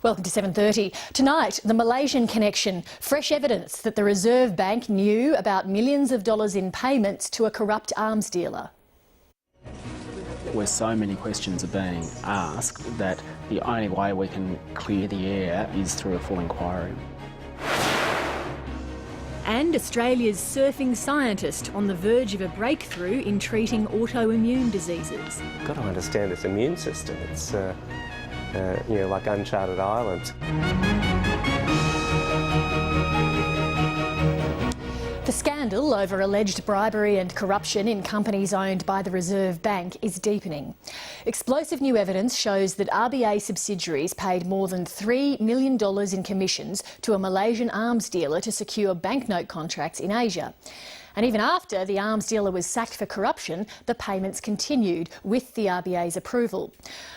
Welcome to 7:30. Tonight, the Malaysian connection. Fresh evidence that the Reserve Bank knew about millions of dollars in payments to a corrupt arms dealer. Where so many questions are being asked that the only way we can clear the air is through a full inquiry. And Australia's surfing scientist on the verge of a breakthrough in treating autoimmune diseases. You've got to understand this immune system. It's like uncharted islands. The scandal over alleged bribery and corruption in companies owned by the Reserve Bank is deepening. Explosive new evidence shows that RBA subsidiaries paid more than $3 million in commissions to a Malaysian arms dealer to secure banknote contracts in Asia. And even after the arms dealer was sacked for corruption, the payments continued with the RBA's approval.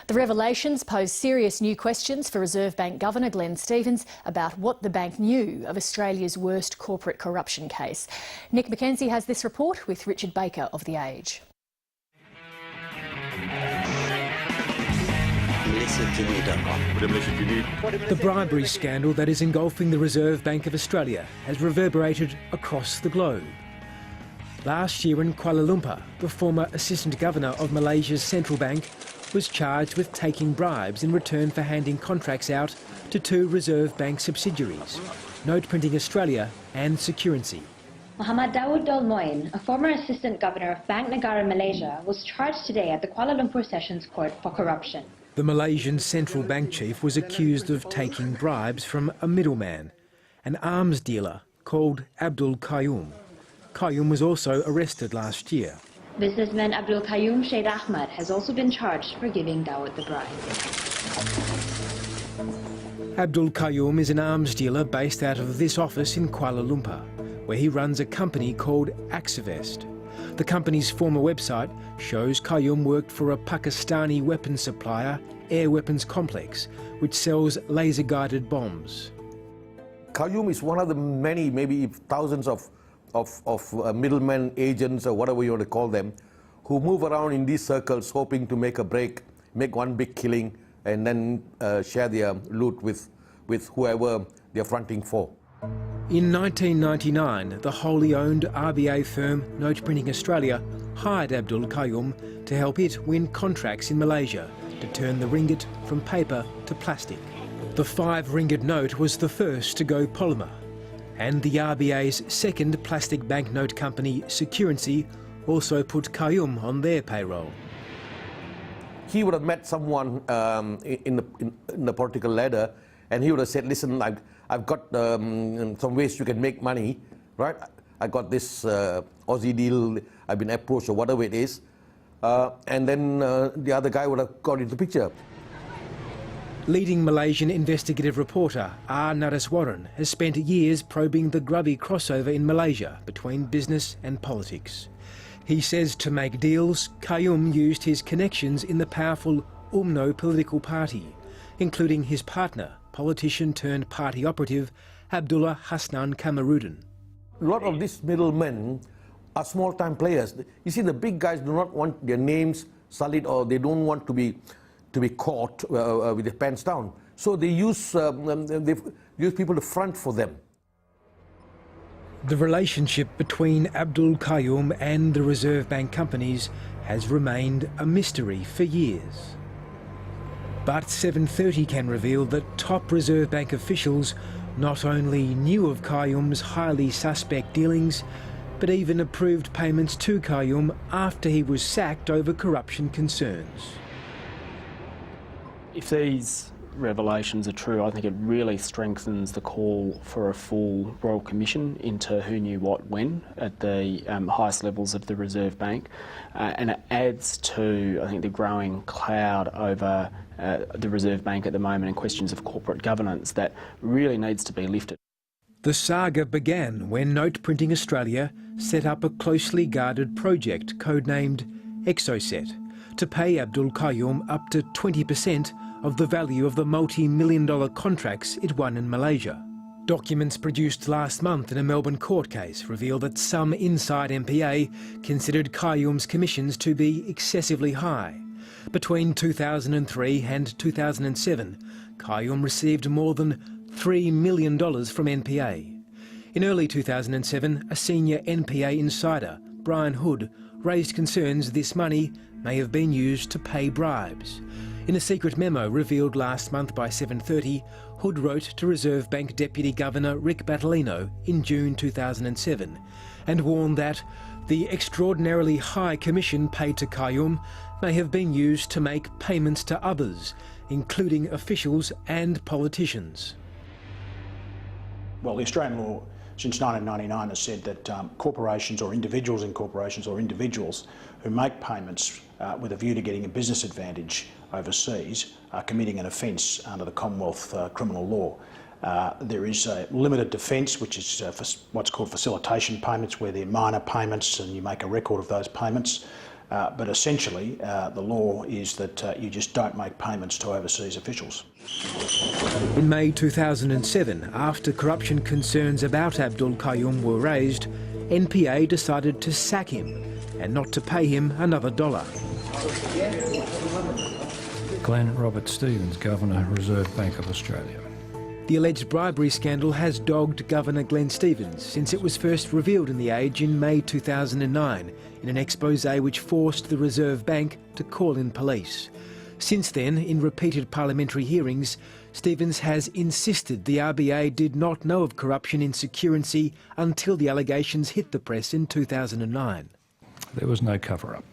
The revelations pose serious new questions for Reserve Bank Governor Glenn Stevens about what the bank knew of Australia's worst corporate corruption case. Nick McKenzie has this report with Richard Baker of The Age. The bribery scandal that is engulfing the Reserve Bank of Australia has reverberated across the globe. Last year in Kuala Lumpur, the former Assistant Governor of Malaysia's central bank was charged with taking bribes in return for handing contracts out to two Reserve Bank subsidiaries, Note Printing Australia and Securrency. Muhammad Dawood Dol Moin, a former Assistant Governor of Bank Negara Malaysia, was charged today at the Kuala Lumpur Sessions Court for corruption. The Malaysian central bank chief was accused of taking bribes from a middleman, an arms dealer called Abdul Qayyum. Qayyum was also arrested last year. Businessman Abdul Qayyum Sheikh Ahmad has also been charged for giving Dawood the bribe. Abdul Qayyum is an arms dealer based out of this office in Kuala Lumpur, where he runs a company called Axivest. The company's former website shows Qayyum worked for a Pakistani weapons supplier, Air Weapons Complex, which sells laser-guided bombs. Qayyum is one of the many, maybe thousands of middlemen, agents, or whatever you want to call them, who move around in these circles hoping to make a break, make one big killing, and then share their loot with whoever they're fronting for. In 1999, the wholly owned RBA firm Note Printing Australia hired Abdul Qayyum to help it win contracts in Malaysia to turn the ringgit from paper to plastic. The 5 ringgit note was the first to go polymer, and the RBA's second plastic banknote company, Securrency, also put Qayyum on their payroll. He would have met someone in the political ladder, and he would have said, listen, I've got some ways you can make money, right? I got this Aussie deal, I've been approached, or whatever it is. And then the other guy would have got into the picture. Leading Malaysian investigative reporter R. Nariswaran has spent years probing the grubby crossover in Malaysia between business and politics. He says to make deals, Qayyum used his connections in the powerful UMNO political party, including his partner, politician turned party operative Abdullah Hasnan Kamarudin. A lot of these middlemen are small-time players. You see, the big guys do not want their names sullied, or they don't want to be caught with their pants down. So they use people to front for them. The relationship between Abdul Qayyum and the Reserve Bank companies has remained a mystery for years. But 7:30 can reveal that top Reserve Bank officials not only knew of Qayyum's highly suspect dealings, but even approved payments to Qayyum after he was sacked over corruption concerns. If these revelations are true, I think it really strengthens the call for a full Royal Commission into who knew what when at the highest levels of the Reserve Bank, and it adds to, I think, the growing cloud over the Reserve Bank at the moment in questions of corporate governance that really needs to be lifted. The saga began when Note Printing Australia set up a closely guarded project codenamed Exocet to pay Abdul Qayyum up to 20% of the value of the multi-million-dollar contracts it won in Malaysia. Documents produced last month in a Melbourne court case reveal that some inside MPA considered Qayyum's commissions to be excessively high. Between 2003 and 2007, Qayyum received more than $3 million from NPA. In early 2007, a senior NPA insider, Brian Hood, raised concerns this money may have been used to pay bribes. In a secret memo revealed last month by 7:30, Hood wrote to Reserve Bank Deputy Governor Rick Battolino in June 2007 and warned that the extraordinarily high commission paid to Qayyum may have been used to make payments to others, including officials and politicians. Well, the Australian law since 1999 has said that corporations or individuals in corporations or individuals who make payments with a view to getting a business advantage overseas are committing an offence under the Commonwealth criminal law. There is a limited defence, which is for what's called facilitation payments, where they're minor payments and you make a record of those payments. But essentially, the law is that you just don't make payments to overseas officials. In May 2007, after corruption concerns about Abdul Qayyum were raised, NPA decided to sack him and not to pay him another dollar. Glenn Robert Stevens, Governor, Reserve Bank of Australia. The alleged bribery scandal has dogged Governor Glenn Stevens since it was first revealed in The Age in May 2009 in an expose which forced the Reserve Bank to call in police. Since then, in repeated parliamentary hearings, Stevens has insisted the RBA did not know of corruption in security until the allegations hit the press in 2009. There was no cover-up.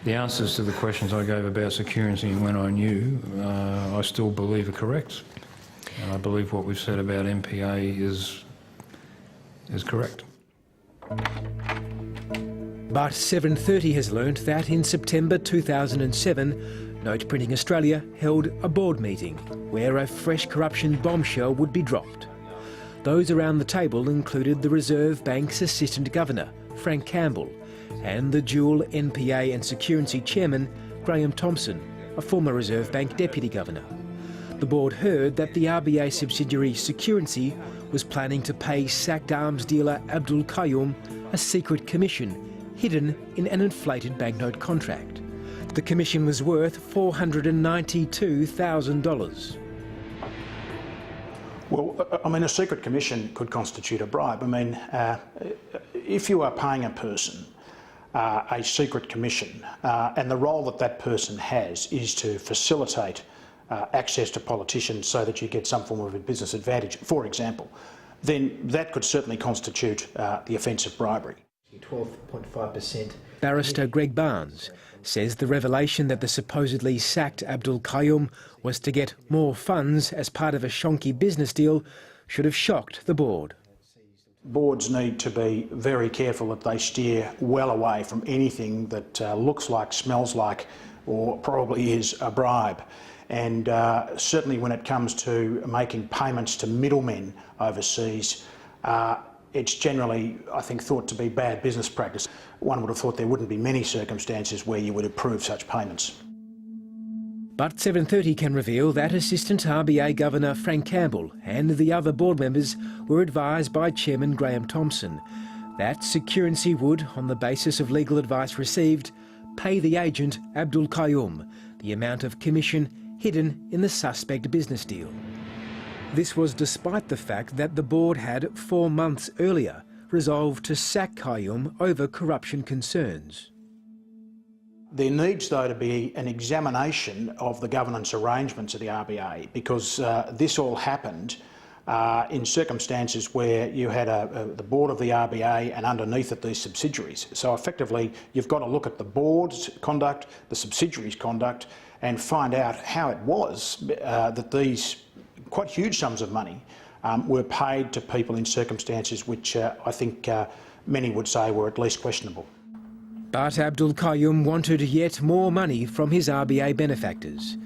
The answers to the questions I gave about security and when I knew, I still believe are correct. And I believe what we've said about NPA is correct. But 7:30 has learnt that in September 2007, Note Printing Australia held a board meeting where a fresh corruption bombshell would be dropped. Those around the table included the Reserve Bank's Assistant Governor, Frank Campbell, and the dual NPA and Security Chairman, Graham Thomson, a former Reserve Bank Deputy Governor. The board heard that the RBA subsidiary Security was planning to pay sacked arms dealer Abdul Qayyum a secret commission hidden in an inflated banknote contract. The commission was worth $492,000. Well, I mean, a secret commission could constitute a bribe. I mean, if you are paying a person a secret commission, and the role that that person has is to facilitate access to politicians so that you get some form of a business advantage, for example, then that could certainly constitute the offence of bribery. 12.5%. Barrister Greg Barnes says the revelation that the supposedly sacked Abdul Qayyum was to get more funds as part of a shonky business deal should have shocked the board. Boards need to be very careful that they steer well away from anything that looks like, smells like, or probably is a bribe. And certainly when it comes to making payments to middlemen overseas, it's generally, I think, thought to be bad business practice. One would have thought there wouldn't be many circumstances where you would approve such payments. But 7:30 can reveal that Assistant RBA Governor Frank Campbell and the other board members were advised by Chairman Graham Thomson that Security would, on the basis of legal advice received, pay the agent Abdul Qayyum the amount of commission hidden in the suspect business deal. This was despite the fact that the board had 4 months earlier resolved to sack Qayyum over corruption concerns. There needs, though, to be an examination of the governance arrangements of the RBA, because this all happened in circumstances where you had the board of the RBA and underneath it these subsidiaries. So effectively you've got to look at the board's conduct, the subsidiaries' conduct, and find out how it was that these quite huge sums of money were paid to people in circumstances which I think many would say were at least questionable. But Abdul Qayyum wanted yet more money from his RBA benefactors.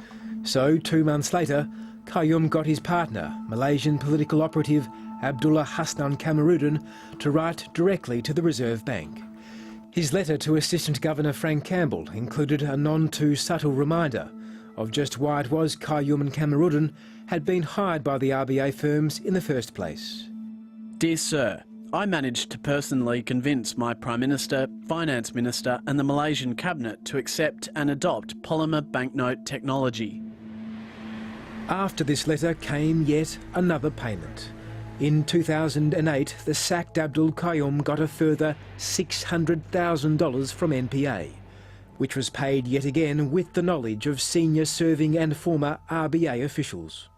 So 2 months later, Qayyum got his partner, Malaysian political operative Abdullah Hasnan Kamarudin, to write directly to the Reserve Bank. His letter to Assistant Governor Frank Campbell included a none-too-subtle reminder of just why it was Qayyum and Kamarudin had been hired by the RBA firms in the first place. Dear Sir, I managed to personally convince my Prime Minister, Finance Minister and the Malaysian Cabinet to accept and adopt polymer banknote technology. After this letter came yet another payment. In 2008, the sacked Abdul Qayyum got a further $600,000 from NPA, which was paid yet again with the knowledge of senior serving and former RBA officials.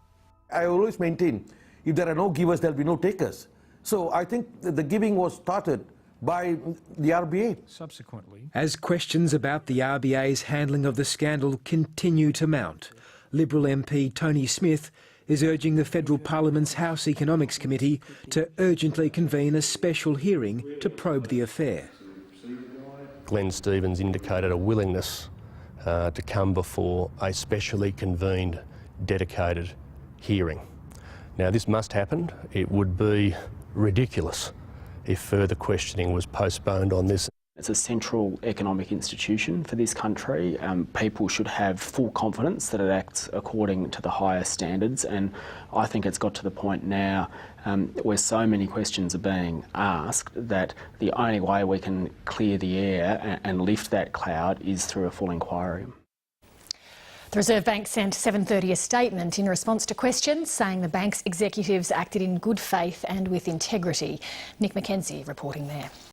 I always maintain, if there are no givers, there will be no takers. So I think the giving was started by the RBA. Subsequently, as questions about the RBA's handling of the scandal continue to mount, Liberal MP Tony Smith is urging the Federal Parliament's House Economics Committee to urgently convene a special hearing to probe the affair. Glenn Stevens indicated a willingness to come before a specially convened, dedicated hearing. Now, this must happen. It would be ridiculous if further questioning was postponed on this. It's a central economic institution for this country. People should have full confidence that it acts according to the highest standards, and I think it's got to the point now where so many questions are being asked that the only way we can clear the air and lift that cloud is through a full inquiry. The Reserve Bank sent 7:30 a statement in response to questions, saying the bank's executives acted in good faith and with integrity. Nick McKenzie reporting there.